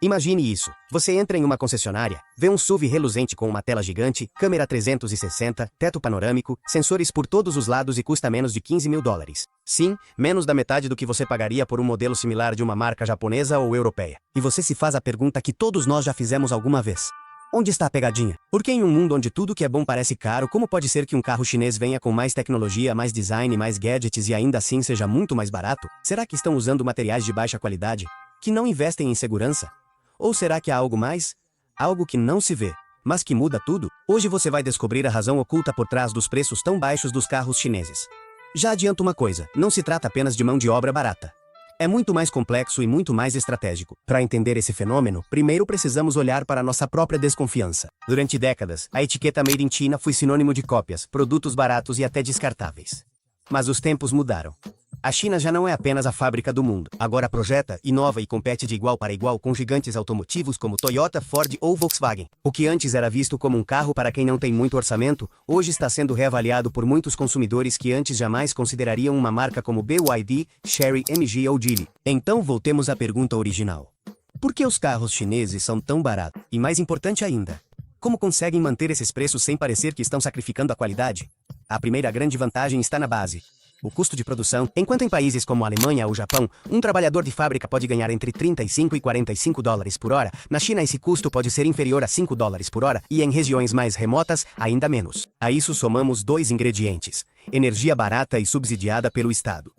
Imagine isso. Você entra em uma concessionária, vê um SUV reluzente com uma tela gigante, câmera 360, teto panorâmico, sensores por todos os lados e custa menos de US$ 15.000. Sim, menos da metade do que você pagaria por um modelo similar de uma marca japonesa ou europeia. E você se faz a pergunta que todos nós já fizemos alguma vez. Onde está a pegadinha? Porque em um mundo onde tudo que é bom parece caro, como pode ser que um carro chinês venha com mais tecnologia, mais design, mais gadgets e ainda assim seja muito mais barato? Será que estão usando materiais de baixa qualidade, que não investem em segurança? Ou será que há algo mais? Algo que não se vê, mas que muda tudo? Hoje você vai descobrir a razão oculta por trás dos preços tão baixos dos carros chineses. Já adianto uma coisa, não se trata apenas de mão de obra barata. É muito mais complexo e muito mais estratégico. Para entender esse fenômeno, primeiro precisamos olhar para nossa própria desconfiança. Durante décadas, a etiqueta Made in China foi sinônimo de cópias, produtos baratos e até descartáveis. Mas os tempos mudaram. A China já não é apenas a fábrica do mundo. Agora projeta, inova e compete de igual para igual com gigantes automotivos como Toyota, Ford ou Volkswagen. O que antes era visto como um carro para quem não tem muito orçamento, hoje está sendo reavaliado por muitos consumidores que antes jamais considerariam uma marca como BYD, Chery, MG ou Geely. Então voltemos à pergunta original. Por que os carros chineses são tão baratos? E mais importante ainda, como conseguem manter esses preços sem parecer que estão sacrificando a qualidade? A primeira grande vantagem está na base. O custo de produção, enquanto em países como a Alemanha ou Japão, um trabalhador de fábrica pode ganhar entre $35 e $45 por hora, na China esse custo pode ser inferior a $5 por hora e em regiões mais remotas, ainda menos. A isso somamos dois ingredientes: energia barata e subsidiada pelo Estado.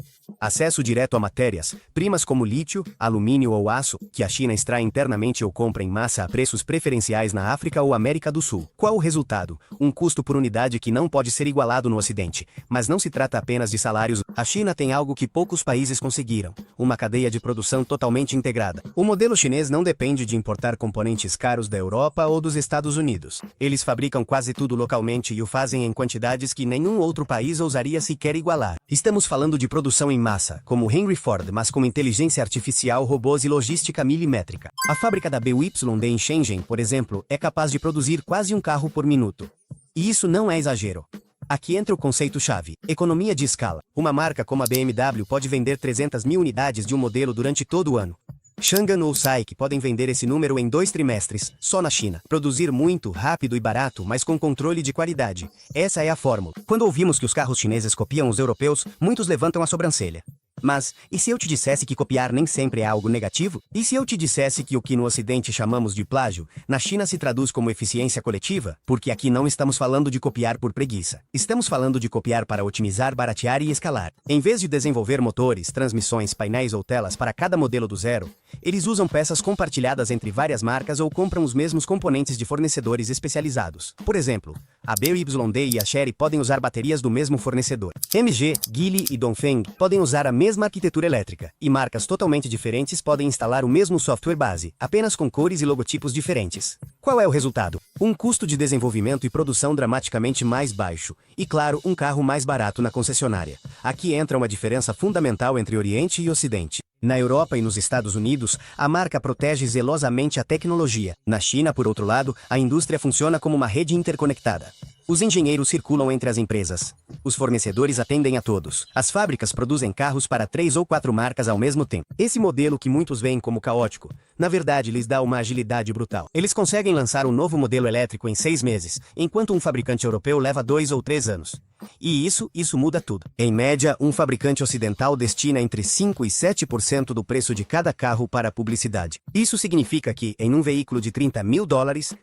Acesso direto a matérias-primas como lítio, alumínio ou aço, que a China extrai internamente ou compra em massa a preços preferenciais na África ou América do Sul. Qual o resultado? Um custo por unidade que não pode ser igualado no Ocidente. Mas não se trata apenas de salários. A China tem algo que poucos países conseguiram: uma cadeia de produção totalmente integrada. O modelo chinês não depende de importar componentes caros da Europa ou dos Estados Unidos. Eles fabricam quase tudo localmente e o fazem em quantidades que nenhum outro país ousaria sequer igualar. Estamos falando de produção em massa, como Henry Ford, mas com inteligência artificial, robôs e logística milimétrica. A fábrica da BYD em Shenzhen, por exemplo, é capaz de produzir quase um carro por minuto. E isso não é exagero. Aqui entra o conceito-chave: economia de escala. Uma marca como a BMW pode vender 300 mil unidades de um modelo durante todo o ano. Changan ou SAIC podem vender esse número em 2 trimestres, só na China. Produzir muito, rápido e barato, mas com controle de qualidade. Essa é a fórmula. Quando ouvimos que os carros chineses copiam os europeus, muitos levantam a sobrancelha. Mas, e se eu te dissesse que copiar nem sempre é algo negativo? E se eu te dissesse que o que no Ocidente chamamos de plágio, na China se traduz como eficiência coletiva? Porque aqui não estamos falando de copiar por preguiça. Estamos falando de copiar para otimizar, baratear e escalar. Em vez de desenvolver motores, transmissões, painéis ou telas para cada modelo do zero, eles usam peças compartilhadas entre várias marcas ou compram os mesmos componentes de fornecedores especializados. Por exemplo, a BYD e a Chery podem usar baterias do mesmo fornecedor. MG, Geely e Dongfeng podem usar a mesma arquitetura elétrica, e marcas totalmente diferentes podem instalar o mesmo software base, apenas com cores e logotipos diferentes. Qual é o resultado? Um custo de desenvolvimento e produção dramaticamente mais baixo, e claro, um carro mais barato na concessionária. Aqui entra uma diferença fundamental entre Oriente e Ocidente. Na Europa e nos Estados Unidos, a marca protege zelosamente a tecnologia. Na China, por outro lado, a indústria funciona como uma rede interconectada. Os engenheiros circulam entre as empresas. Os fornecedores atendem a todos. As fábricas produzem carros para 3 ou 4 marcas ao mesmo tempo. Esse modelo que muitos veem como caótico, na verdade lhes dá uma agilidade brutal. Eles conseguem lançar um novo modelo elétrico em 6 meses, enquanto um fabricante europeu leva 2 ou 3 anos. E isso muda tudo. Em média, um fabricante ocidental destina entre 5 e 7% do preço de cada carro para a publicidade. Isso significa que, em um veículo de $30 mil,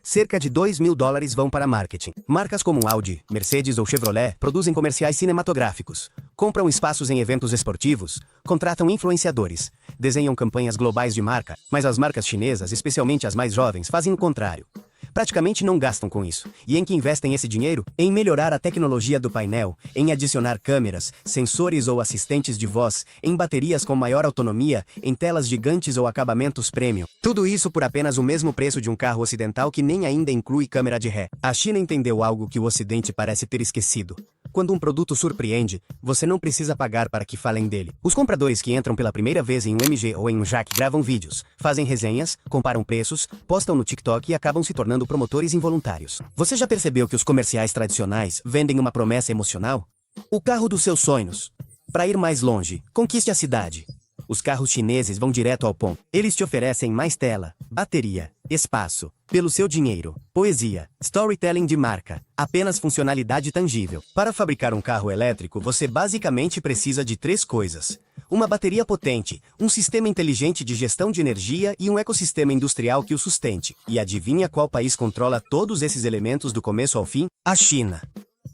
cerca de $2 mil vão para marketing. Marcas como Audi, Mercedes ou Chevrolet produzem comerciais cinematográficos, compram espaços em eventos esportivos, contratam influenciadores, desenham campanhas globais de marca, mas as marcas chinesas, especialmente as mais jovens, fazem o contrário. Praticamente não gastam com isso. E em que investem esse dinheiro? Em melhorar a tecnologia do painel, em adicionar câmeras, sensores ou assistentes de voz, em baterias com maior autonomia, em telas gigantes ou acabamentos premium. Tudo isso por apenas o mesmo preço de um carro ocidental que nem ainda inclui câmera de ré. A China entendeu algo que o Ocidente parece ter esquecido. Quando um produto surpreende, você não precisa pagar para que falem dele. Os compradores que entram pela primeira vez em um MG ou em um Jack gravam vídeos, fazem resenhas, comparam preços, postam no TikTok e acabam se tornando promotores involuntários. Você já percebeu que os comerciais tradicionais vendem uma promessa emocional? O carro dos seus sonhos. Para ir mais longe, conquiste a cidade. Os carros chineses vão direto ao ponto. Eles te oferecem mais tela, bateria, espaço, pelo seu dinheiro, poesia, storytelling de marca, apenas funcionalidade tangível. Para fabricar um carro elétrico, você basicamente precisa de 3 coisas: uma bateria potente, um sistema inteligente de gestão de energia e um ecossistema industrial que o sustente. E adivinha qual país controla todos esses elementos do começo ao fim? A China.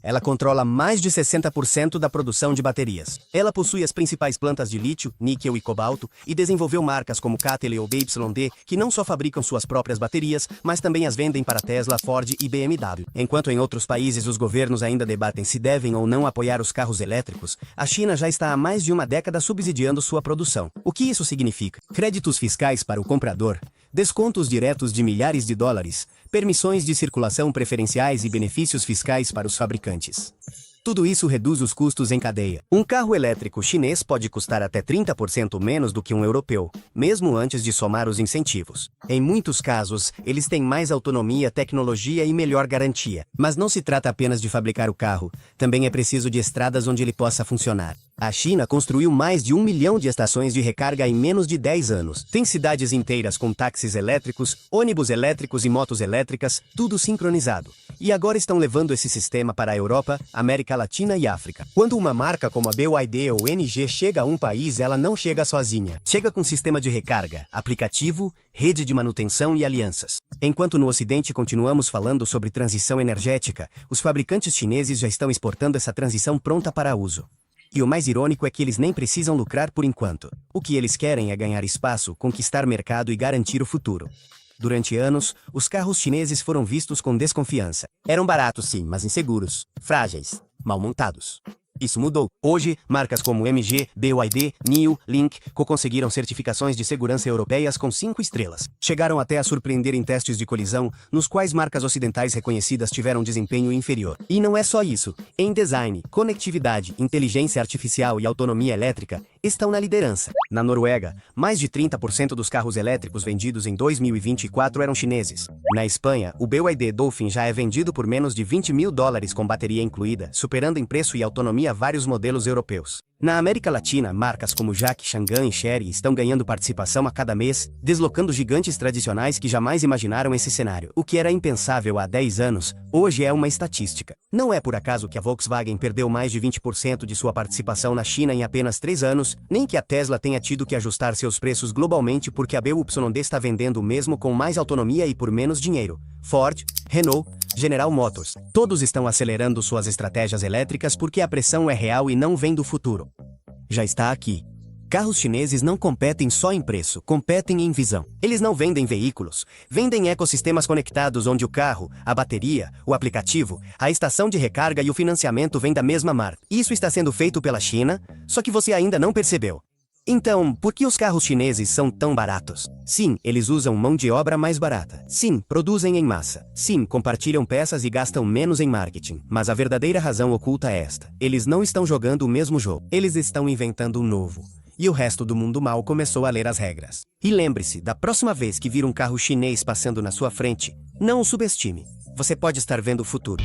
Ela controla mais de 60% da produção de baterias. Ela possui as principais plantas de lítio, níquel e cobalto e desenvolveu marcas como CATL ou BYD, que não só fabricam suas próprias baterias, mas também as vendem para Tesla, Ford e BMW. Enquanto em outros países os governos ainda debatem se devem ou não apoiar os carros elétricos, a China já está há mais de uma década subsidiando sua produção. O que isso significa? Créditos fiscais para o comprador, descontos diretos de milhares de dólares, permissões de circulação preferenciais e benefícios fiscais para os fabricantes. Tudo isso reduz os custos em cadeia. Um carro elétrico chinês pode custar até 30% menos do que um europeu, mesmo antes de somar os incentivos. Em muitos casos, eles têm mais autonomia, tecnologia e melhor garantia. Mas não se trata apenas de fabricar o carro, também é preciso de estradas onde ele possa funcionar. A China construiu mais de 1 milhão de estações de recarga em menos de 10 anos. Tem cidades inteiras com táxis elétricos, ônibus elétricos e motos elétricas, tudo sincronizado. E agora estão levando esse sistema para a Europa, América Latina e África. Quando uma marca como a BYD ou NG chega a um país, ela não chega sozinha. Chega com sistema de recarga, aplicativo, rede de manutenção e alianças. Enquanto no Ocidente continuamos falando sobre transição energética, os fabricantes chineses já estão exportando essa transição pronta para uso. E o mais irônico é que eles nem precisam lucrar por enquanto. O que eles querem é ganhar espaço, conquistar mercado e garantir o futuro. Durante anos, os carros chineses foram vistos com desconfiança. Eram baratos sim, mas inseguros, frágeis, mal montados. Isso mudou. Hoje, marcas como MG, BYD, NIO, Lynk conseguiram certificações de segurança europeias com 5 estrelas. Chegaram até a surpreender em testes de colisão, nos quais marcas ocidentais reconhecidas tiveram desempenho inferior. E não é só isso. Em design, conectividade, inteligência artificial e autonomia elétrica, estão na liderança. Na Noruega, mais de 30% dos carros elétricos vendidos em 2024 eram chineses. Na Espanha, o BYD Dolphin já é vendido por menos de 20 mil dólares com bateria incluída, superando em preço e autonomia vários modelos europeus. Na América Latina, marcas como Jaque, Changan e Chery estão ganhando participação a cada mês, deslocando gigantes tradicionais que jamais imaginaram esse cenário. O que era impensável há 10 anos, hoje é uma estatística. Não é por acaso que a Volkswagen perdeu mais de 20% de sua participação na China em apenas 3 anos, nem que a Tesla tenha tido que ajustar seus preços globalmente porque a BYD está vendendo o mesmo com mais autonomia e por menos dinheiro. Ford, Renault, General Motors, todos estão acelerando suas estratégias elétricas porque a pressão é real e não vem do futuro. Já está aqui. Carros chineses não competem só em preço, competem em visão. Eles não vendem veículos, vendem ecossistemas conectados onde o carro, a bateria, o aplicativo, a estação de recarga e o financiamento vêm da mesma marca. Isso está sendo feito pela China, só que você ainda não percebeu. Então, por que os carros chineses são tão baratos? Sim, eles usam mão de obra mais barata. Sim, produzem em massa. Sim, compartilham peças e gastam menos em marketing. Mas a verdadeira razão oculta é esta: eles não estão jogando o mesmo jogo. Eles estão inventando um novo. E o resto do mundo mal começou a ler as regras. E lembre-se, da próxima vez que vir um carro chinês passando na sua frente, não o subestime. Você pode estar vendo o futuro.